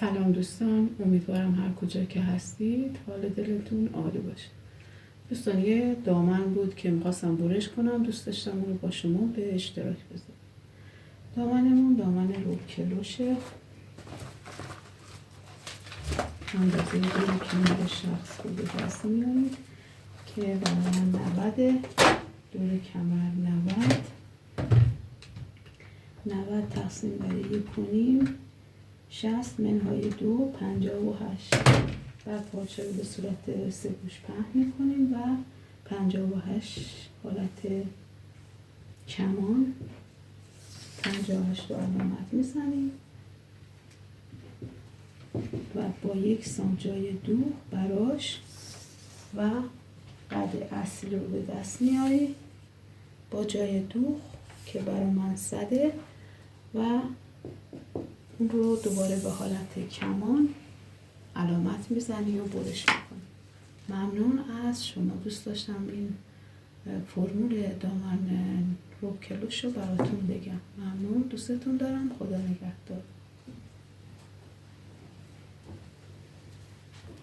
سلام دوستان، امیدوارم هر کجا که هستید حال دلتون عالی باشه. دوستان یه دامن بود که میخواستم برش کنم، دوست داشتم اون رو با شما به اشتراک بذارم. دامنمون دامن روکلوشه، اندازه دور کمر شخص رو به دست میارید که برای من 90، دور کمر 90 تقسیم بر 1.5 60 منهای 2 58. بعد پارچه رو به صورت 3 گوش پهن میکنیم و 58 حالت کمان 58 رو علامت میزنیم و با 1 سانت جای دوغ براش و قد اصلی رو به دست میاری با جای دوغ که برای من زده و اون رو دوباره به حالت کمان علامت میزنی و برش میکنی. ممنون از شما. دوست داشتم این فرمول دامن روکلوش رو براتون بگم. ممنون، دوستتون دارم. خدا نگهدار.